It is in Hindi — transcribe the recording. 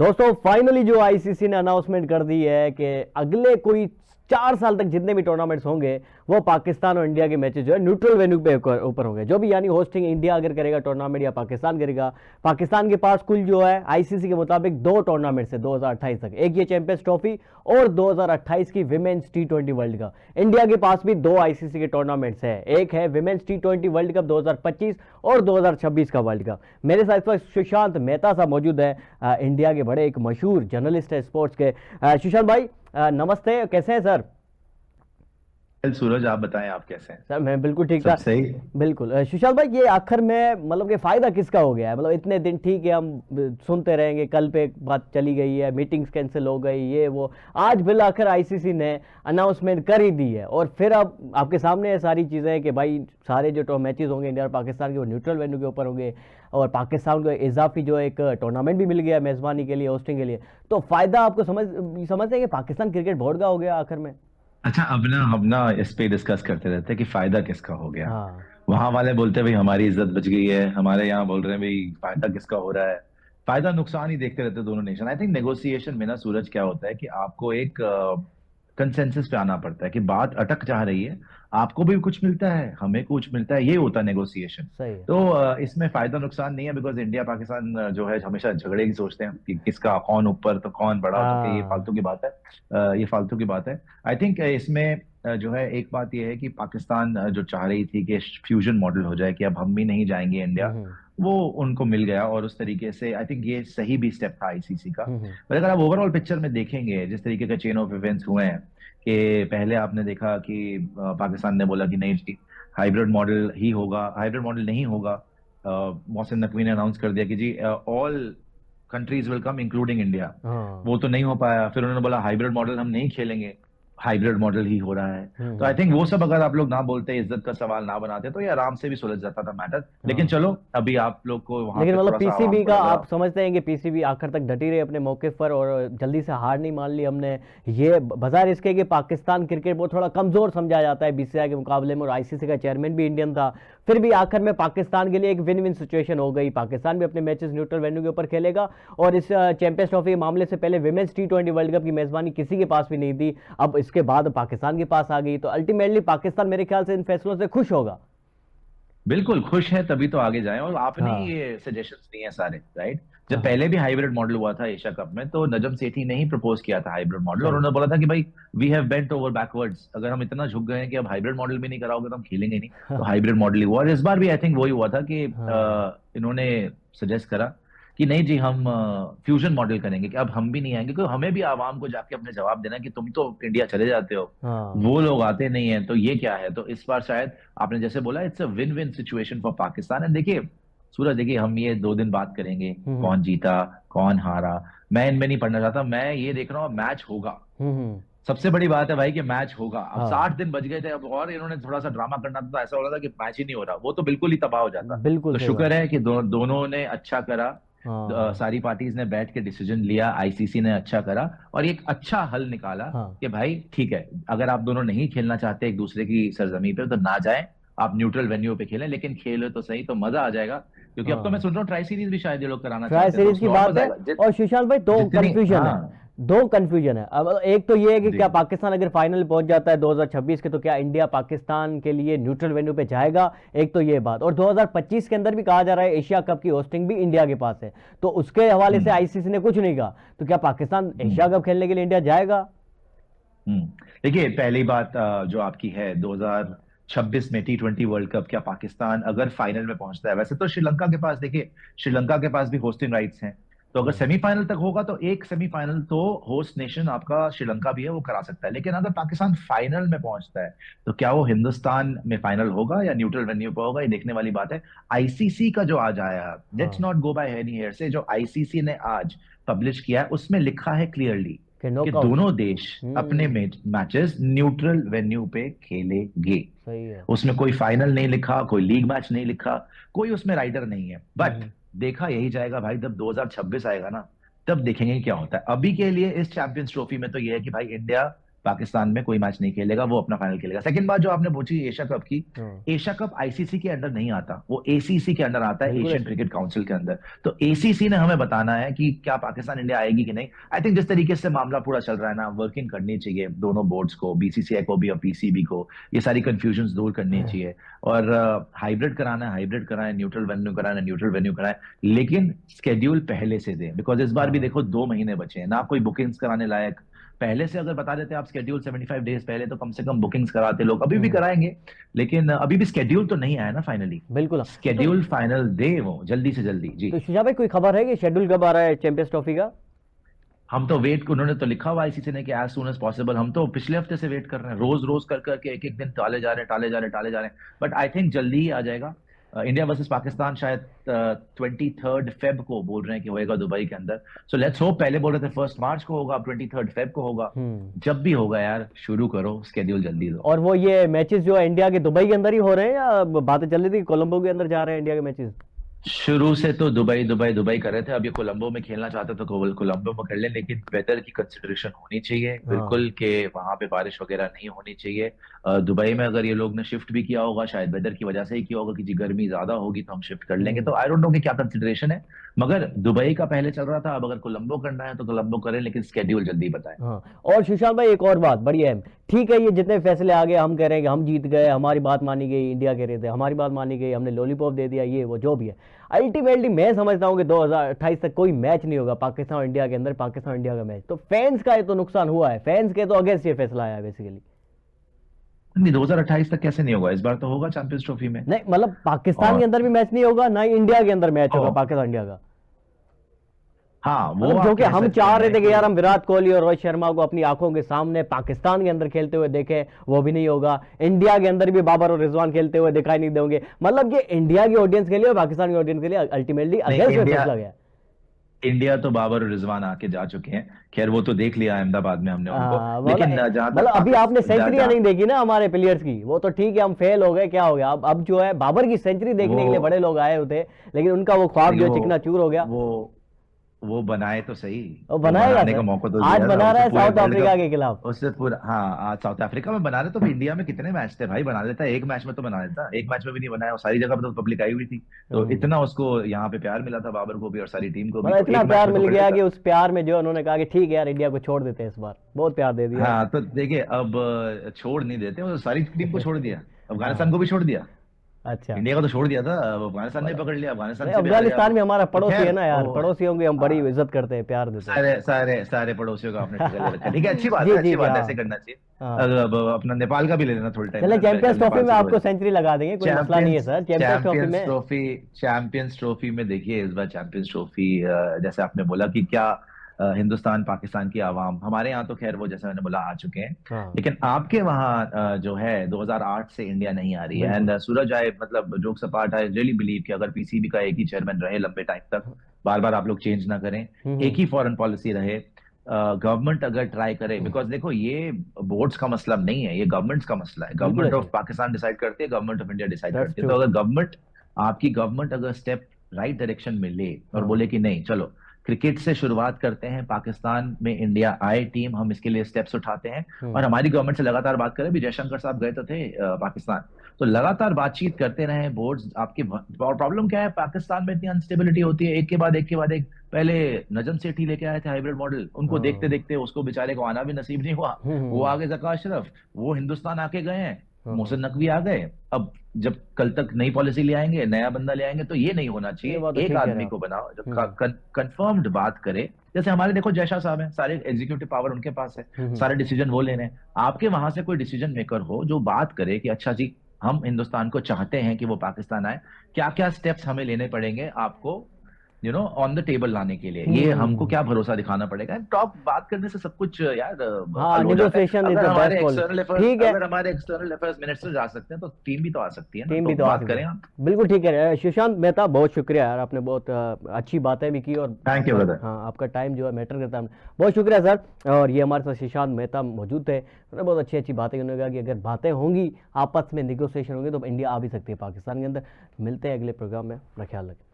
दोस्तों फाइनली जो आईसीसी ने अनाउंसमेंट कर दी है कि अगले कोई 4 साल तक जितने भी टूर्नामेंट्स होंगे वो पाकिस्तान और इंडिया के मैचेस जो है न्यूट्रल वेन्यू पे ऊपर होंगे। जो भी यानी होस्टिंग इंडिया अगर करेगा टूर्नामेंट या पाकिस्तान करेगा। पाकिस्तान के पास कुल जो है आईसीसी के मुताबिक 2 टूर्नामेंट्स है 2028 तक, एक ये चैंपियंस ट्रॉफी और 2028 की विमेंस टी20 वर्ल्ड कप। इंडिया के पास भी 2 आईसीसी के टूर्नामेंट्स है, एक है विमेंस टी20 वर्ल्ड कप 2025 और 2026 का वर्ल्ड कप। मेरे साथ इस वक्त सुशांत मेहता साहब मौजूद है, इंडिया के बड़े एक मशहूर जर्नलिस्ट है स्पोर्ट्स के। सुशांत भाई नमस्ते, कैसे हैं सर? सूरज, आप बताएं, आप कैसे हैं? सर मैं बिल्कुल ठीक सब था। सही। बिल्कुल सुशांत भाई, ये आखिर में मतलब कि फायदा किसका हो गया है? मतलब इतने दिन ठीक है हम सुनते रहेंगे, कल पे एक बात चली गई है, मीटिंग्स कैंसिल हो गई, ये वो, आज बिल आखिर आईसीसी ने अनाउंसमेंट कर ही दी है और फिर अब आपके सामने है सारी चीज़ें कि भाई सारे जो मैचेस होंगे इंडिया और पाकिस्तान के वो न्यूट्रल वेन्यू के ऊपर होंगे और पाकिस्तान को इजाफी जो एक टूर्नामेंट भी मिल गया मेज़बानी के लिए, होस्टिंग के लिए। तो फायदा आपको समझते हैं कि पाकिस्तान क्रिकेट बोर्ड का हो गया आखिर में? अच्छा, अब ना हम ना इस पे डिस्कस करते रहते हैं कि फायदा किसका हो गया। हाँ। वहां वाले बोलते हैं भाई हमारी इज्जत बच गई है, हमारे यहाँ बोल रहे हैं भाई फायदा किसका हो रहा है। फायदा नुकसान ही देखते रहते हैं दोनों नेशन। आई थिंक नेगोशिएशन में ना सूरज क्या होता है कि आपको एक कंसेंसस पे आना पड़ता है कि बात अटक जा रही है, आपको भी कुछ मिलता है, हमें कुछ मिलता है, ये होता है नेगोशिएशन। सही है। तो इसमें फायदा नुकसान नहीं है, बिकॉज इंडिया पाकिस्तान जो है हमेशा झगड़े की सोचते हैं कि किसका कौन ऊपर तो कौन बड़ा, तो कि ये हाँ। फालतू की बात है। ये फालतू की बात है। आई थिंक इसमें जो है एक बात ये है कि पाकिस्तान जो चाह रही थी कि फ्यूजन मॉडल हो जाए कि अब हम भी नहीं जाएंगे इंडिया, हम्म। वो उनको मिल गया और उस तरीके से आई थिंक ये सही भी स्टेप था आईसीसी का। हम्म। पर अगर आप ओवरऑल पिक्चर में देखेंगे, जिस तरीके का चेन ऑफ इवेंट्स हुए हैं कि पहले आपने देखा कि पाकिस्तान ने बोला कि नहीं जी, हाइब्रिड मॉडल ही होगा, हाइब्रिड मॉडल नहीं होगा। मोहसिन नकवी ने अनाउंस कर दिया कि जी all countries will come including India. हाँ। वो तो नहीं हो पाया, फिर उन्होंने बोला हाइब्रिड मॉडल हम नहीं खेलेंगे, हाइब्रिड मॉडल ही हो रहा है। तो आई थिंक वो सब अगर आप लोग ना बोलते, इज्जत का सवाल ना बनाते, तो ये आराम से भी सुलझ जाता था मैटर। लेकिन हाँ। चलो, अभी आप लोग को वहां लेकिन पे मतलब थोड़ा सा आवाम पीसीबी को का लगा। आप समझते हैं कि पीसीबी आखिर तक डटी रही अपने मौके पर और जल्दी से हार नहीं मान ली हमने? ये बाजार इसके कि पाकिस्तान क्रिकेट बोर्ड थोड़ा कमजोर समझा जाता है बीसीसीआई के मुकाबले में और आईसीसी का चेयरमैन भी इंडियन था। फिर भी आखिर में पाकिस्तान के लिए एक विन विन सिचुएशन हो गई। पाकिस्तान भी अपने मैचेस न्यूट्रल वेन्यू के ऊपर खेलेगा और इस चैंपियंस ट्रॉफी के मामले से पहले विमेंस टी20 वर्ल्ड कप की मेजबानी किसी के पास भी नहीं थी, अब इसके बाद पाकिस्तान के पास आ गई। तो अल्टीमेटली पाकिस्तान मेरे ख्याल से इन फैसलों से खुश होगा। बिल्कुल खुश है, तभी तो आगे जाएं। और आपने ही हाँ। ये सजेशंस दिए हैं सारे, राइट? जब हाँ। पहले भी हाइब्रिड मॉडल हुआ था एशिया कप में, तो नजम सेठी ने ही प्रपोज किया था हाइब्रिड मॉडल, और सही है। उन्होंने बोला था कि भाई we have bent over backwards, अगर हम इतना झुक गए हैं कि अब हाइब्रिड मॉडल भी नहीं कराओगे तो हम खेलेंगे नहीं। तो हाँ। हाइब्रिड मॉडल ही हुआ, और इस बार भी आई थिंक वही हुआ था कि हाँ। इन्होंने सजेस्ट करा कि नहीं जी, हम फ्यूजन मॉडल करेंगे, कि अब हम भी नहीं आएंगे, क्योंकि हमें भी आवाम को जाके अपने जवाब देना है कि तुम तो इंडिया चले जाते हो, हाँ। वो लोग आते नहीं है, तो ये क्या है। तो इस बार शायद आपने जैसे बोला, it's a win win situation for Pakistan. And देखिए सूरज, देखिए हम ये 2 दिन बात करेंगे हम्म। कौन जीता कौन हारा, मैं इनमें नहीं पढ़ना चाहता। मैं ये देख रहा हूँ मैच होगा। हम्म। सबसे बड़ी बात है भाई कि मैच होगा। अब हाँ। 60 दिन बच गए थे, अब और इन्होंने थोड़ा सा ड्रामा करना था, तो ऐसा हो रहा था कि मैच ही नहीं हो रहा, वो तो बिल्कुल ही तबाह हो जाता। बिल्कुल तो सही शुक्र बात। है कि दोनों ने अच्छा करा। हाँ। सारी पार्टीज ने बैठ के डिसीजन लिया, आईसीसी ने अच्छा करा और एक अच्छा हल निकाला हाँ। कि भाई ठीक है, अगर आप दोनों नहीं खेलना चाहते एक दूसरे की सरजमी पे, तो ना जाएं, आप न्यूट्रल वेन्यू पे खेलें, लेकिन खेले तो सही, तो मजा आ जाएगा। क्योंकि अब तो मैं हाँ। सोच रहा हूँ ट्राई सीरीज भी शायद ये लोग कराना ट्राई चाहते हैं, तो सीरीज की उसमें और बात मजा है। आएगा। और सुशांत भाई दो जितनी, कंफ्यूजन है। हाँ दो कंफ्यूजन है। अब एक तो ये है कि जी। क्या पाकिस्तान अगर फाइनल पहुंच जाता है 2026 के, तो क्या इंडिया पाकिस्तान के लिए न्यूट्रल वेन्यू पे जाएगा? एक तो ये बात। और 2025 के अंदर भी कहा जा रहा है एशिया कप की होस्टिंग भी इंडिया के पास है, तो उसके हवाले से हम्म आईसीसी ने कुछ नहीं कहा। तो क्या पाकिस्तान एशिया हम्म कप खेलने के लिए इंडिया जाएगा? हम्म देखिए, पहली बात जो आपकी है, 2026 में टी20 वर्ल्ड कप, क्या पाकिस्तान अगर फाइनल में पहुंचता है, वैसे तो श्रीलंका के पास, देखिए श्रीलंका के पास भी होस्टिंग राइट्स हैं, तो अगर हम्म। सेमीफाइनल तक होगा तो एक सेमीफाइनल तो होस्ट नेशन आपका श्रीलंका भी है, वो करा सकता है। लेकिन अगर पाकिस्तान फाइनल में पहुंचता है, तो क्या वो हिंदुस्तान में फाइनल होगा या न्यूट्रल वेन्यू पर होगा, ये देखने वाली बात है। आईसीसी का जो आज आया, लेट्स हाँ। Not go by any hair से, जो आईसीसी ने आज पब्लिश किया है उसमें लिखा है क्लियरली कि कि नॉकआउट। दोनों देश अपने हम्म। मैचेस न्यूट्रल वेन्यू पे खेलेंगे। सही है। उसमें कोई फाइनल नहीं लिखा, कोई लीग मैच नहीं लिखा, कोई उसमें राइडर नहीं है। बट हम्म। देखा यही जाएगा भाई, जब 2026 आएगा ना, तब देखेंगे क्या होता है। अभी के लिए इस चैंपियंस ट्रॉफी में तो यह है कि भाई इंडिया पाकिस्तान में कोई मैच नहीं खेलेगा, वो अपना फाइनल खेलेगा। सेकंड बात जो आपने पूछी एशिया कप की, हाँ, एशिया कप आईसीसी के अंडर नहीं आता, वो एसीसी के अंडर आता है, बिल्कुल एशियन ऐसे। क्रिकेट काउंसिल के अंदर। तो एसीसी ने हमें बताना है कि क्या पाकिस्तान इंडिया आएगी कि नहीं। आई थिंक जिस तरीके से मामला पूरा चल रहा है ना, वर्किंग करनी चाहिए दोनों बोर्ड्स को, बीसीसीआई को भी और पीसीबी को, ये सारी कंफ्यूजन दूर करनी चाहिए। और हाइब्रिड कराना है हाइब्रिड कराएं, न्यूट्रल वेन्यू कराना है न्यूट्रल वेन्यू कराएं, लेकिन स्केड्यूल पहले से दें। बिकॉज इस बार भी हाँ देखो 2 महीने बचे हैं ना, कोई बुकिंग्स कराने लायक। पहले से अगर बता देते आप स्केड्यूल 75 डेज पहले, तो कम से कम बुकिंग्स कराते लोग। अभी भी हम्म, कराएंगे, लेकिन अभी भी स्केड्यूल तो नहीं आया ना फाइनली। बिल्कुल। तो स्केड्यूल फाइनल दे वो जल्दी से जल्दी जी। तो सुशांत भाई, कोई खबर है कि शेड्यूल कब आ रहा है चैंपियंस ट्रॉफी का? हम तो वेट, उन्होंने तो लिखा हुआ आईसीसी ने कि एज सून एज पॉसिबल। हम तो पिछले हफ्ते से वेट कर रहे हैं, रोज रोज कर करके एक एक दिन टाले जा रहे हैं, टाले जा रहे हैं, टाले जा रहे हैं। बट आई थिंक जल्दी ही आ जाएगा। इंडिया वर्सेस पाकिस्तान शायद 23 फेब को बोल रहे हैं कि होएगा दुबई के अंदर। So let's hope. पहले बोल रहे थे 1 मार्च को होगा, अब 23 फेब को होगा। हम्म। जब भी होगा यार, शुरू करो, स्केड्यूल जल्दी दो। और वो ये मैचेस जो है इंडिया के दुबई के अंदर ही हो रहे हैं, या बातें चल रही थी कि कोलंबो के अंदर जा रहे हैं इंडिया के मैचेस? शुरू से तो दुबई दुबई दुबई कर रहे थे। अब ये कोलंबो में खेलना चाहते तो कोलंबो में कर ले, लेकिन वेदर की कंसिडरेशन होनी चाहिए हाँ। बिल्कुल, कि वहां पे बारिश वगैरह नहीं होनी चाहिए। दुबई में अगर ये लोग ने शिफ्ट भी किया होगा, शायद वेदर की वजह से ही किया होगा कि जी गर्मी ज्यादा होगी तो हम शिफ्ट कर लेंगे। तो हम्म। आई डोंट नो कि क्या कंसिडरेशन है, मगर दुबई का पहले चल रहा था। अब अगर कोलंबो करना है तो कोलंबो करें, लेकिन स्केड्यूल जल्दी बताएं। हाँ। और सुशांत भाई, एक और बात बड़ी अहम। ठीक है, ये जितने फैसले आ गए, हम कह रहे हैं कि हम जीत गए, हमारी बात मानी गई, इंडिया कह रहे थे हमारी बात मानी गई, हमने लॉलीपॉप दे दिया, ये वो जो भी है। अल्टीमेटली मैं समझता हूँ कि 2028 तक कोई मैच नहीं होगा पाकिस्तान और इंडिया के अंदर, पाकिस्तान और इंडिया का मैच। तो फैंस का ये तो नुकसान हुआ है, फैंस के तो अगेंस्ट ये फैसला आया है बेसिकली। नहीं, 2028 तक कैसे नहीं होगा? इस बार तो होगा चैंपियंस ट्रॉफी में। नहीं मतलब पाकिस्तान के और अंदर भी मैच नहीं होगा, ना ही इंडिया के अंदर मैच ओ, होगा पाकिस्तान इंडिया का। हाँ वो मतलब जो आप कि कह हम सकते चाह रहे हैं थे कि कि यार हम विराट कोहली और रोहित शर्मा को अपनी आंखों के सामने पाकिस्तान के अंदर खेलते हुए देखें, वो भी नहीं होगा। इंडिया के अंदर भी बाबर और रिजवान खेलते हुए दिखाई नहीं देंगे। मतलब ये इंडिया की ऑडियंस के लिए और पाकिस्तान की ऑडियंस के लिए अल्टीमेटली नहीं, अगेंस्ट में इंडिया फैसला गया। इंडिया तो बाबर और रिजवान आके जा चुके हैं। खैर वो तो देख लिया अहमदाबाद में हमने उनको। मतलब लेकिन जहां तक मतलब अभी आपने पाकिस्तान, सेंचुरियां नहीं देखी ना हमारे प्लेयर्स की, वो तो ठीक है, हम फेल हो गए, क्या हो गया। अब जो है बाबर की सेंचुरी देखने वो के लिए बड़े लोग आए होते, लेकिन उनका वो ख्वाब नहीं, जो है चिकना चूर हो गया। वो वो बनाए तो सही। वो वो बनाएगा बनाने का सर, मौका तो आज दिया था बना रहा उसे, है पूरे साउथ वर्ल्ड अफ्रीका कप। के खिलाफ। उससे पूरा, हाँ, आज साउथ अफ्रीका में बना रहे तो इंडिया में कितने मैच थे भाई, बना लेता। एक मैच में तो बना लेता, एक मैच में भी नहीं बनाया। वो सारी जगह पे तो पब्लिक आई हुई थी। तो हम्म। इतना उसको यहाँ पे प्यार मिला था, बाबर को भी और सारी टीम को भी, मतलब तो इतना एक मैच प्यार में तो मिल कर गया कि लेता। उस प्यार में जो उन्होंने कहा कि ठीक है यार, इंडिया को छोड़ देते हैं इस बार, बहुत प्यार दे दिया। हाँ तो देखिए, अब छोड़ नहीं देते, वो सारी टीम को छोड़ दिया, अफगानिस्तान हाँ। को भी छोड़ दिया। अच्छा। इंडिया को तो छोड़ दिया था, अब अफगानिस्तान ने मतलब पकड़ लिया, अफगानिस्तान नहीं, से भी हार गया अफगानिस्तान वो। भी हमारा तो पड़ोसी है खैर ना यार, वो, पड़ोसियों की हम बड़ी हाँ, इज्जत करते हैं, प्यार देते हैं। सारे सारे सारे पड़ोसियों का आपने ठिका ले रखा है। ठीक है, अच्छी बात जी है, जी अच्छी जी, बात है, हाँ। ऐसे करना चाहिए। हाँ। अब अपना नेपाल का भी ले लेना थोड़ी टाइम चले, में ना, चैंपियंस कल ट्रॉफी नेपाल में से आपको दो। सेंचुरी लगा देंगे, कोई मसला नहीं है champions sir, champions trophy champions में। ट्रॉफी चैंपियंस ट्रॉफी में देखिए, इस बार चैंपियंस ट्रॉफी, जैसे आपने बोला कि क्या हिंदुस्तान पाकिस्तान की आवाम, हमारे यहाँ तो खैर वो जैसे मैंने बोला आ चुके हैं, हाँ लेकिन आपके वहाँ जो है 2008 से इंडिया नहीं आ रही है। बिल्कुल। एंड सूरज, आई मतलब jokes apart, I really believe कि अगर पीसीबी का एक ही चेयरमैन रहे लंबे टाइम तक, बार बार आप लोग चेंज ना करें, एक हम्म। ही फॉरेन पॉलिसी रहे, गवर्नमेंट अगर ट्राई करे, बिकॉज देखो ये बोर्ड्स का मसला नहीं है, ये गवर्नमेंट्स का मसला है। बिल्कुल गवर्नमेंट ऐसे। ऑफ पाकिस्तान डिसाइड करती है, government of India decide that's करती है। ट्रू। तो अगर आपकी गवर्नमेंट अगर स्टेप राइट डायरेक्शन में ले और हाँ। बोले कि नहीं चलो क्रिकेट से शुरुआत करते हैं, पाकिस्तान में इंडिया आए टीम, हम इसके लिए स्टेप्स उठाते हैं, और हमारी गवर्नमेंट से लगातार बात करें। भी जयशंकर साहब गए तो थे पाकिस्तान, तो लगातार बातचीत करते रहे बोर्ड्स आपके। और प्रॉब्लम क्या है, पाकिस्तान में इतनी अनस्टेबिलिटी होती है, एक के बाद एक के बाद एक। पहले नजम सेठी लेके आए थे हाइब्रिड मॉडल, उनको देखते हाँ। देखते उसको बेचारे को आना भी नसीब नहीं हुआ। वो हम्म। आगे जका अशरफ, वो हिंदुस्तान आके गए हैं, हाँ, मोहसिन नकवी आ गए। अब जब कल तक नई पॉलिसी ले आएंगे, नया बंदा ले आएंगे, तो ये नहीं होना ये चाहिए। बात तो एक ठीक कह रहे आदमी हैं को आप। बनाओ जो हम्म। कंफर्म्ड बात करे। जैसे हमारे देखो जयशाह साहब हैं, सारे एग्जीक्यूटिव पावर उनके पास है, हम्म। सारे डिसीजन वो लेने हैं। आपके वहां से कोई डिसीजन मेकर हो जो बात करे कि अच्छा जी, हम हिंदुस्तान को चाहते हैं कि वो पाकिस्तान आए, क्या क्या स्टेप्स हमें लेने पड़ेंगे आपको ऑन द टेबल लाने के लिए, ये हमको हम्म। क्या भरोसा दिखाना पड़ेगा। टॉप बात करने से सब कुछ यार हाँ, हल हो जाता है। Negotiation is the best policy. ठीक है, अगर हमारे एक्सटर्नल अफेयर्स मिनिस्टर जा सकते हैं, तो टीम भी तो आ सकती है ना, टीम तो भी तो आ बात सकती करें है। आप। बिल्कुल ठीक है सुशांत मेहता, बहुत शुक्रिया यार, आपने बहुत अच्छी बातें भी की, और थैंक यू ब्रदर। हाँ, आपका टाइम जो है मैटर करता है। बहुत शुक्रिया सर। और ये हमारे साथ सुशांत मेहता मौजूद थे, उन्होंने बहुत अच्छी अच्छी बातें, उन्होंने कहा कि अगर बातें होंगी, आपस में निगोशिएशन होंगे, तो इंडिया आ भी सकती है पाकिस्तान के अंदर। मिलते हैं अगले प्रोग्राम में, अपना ख्याल रखें।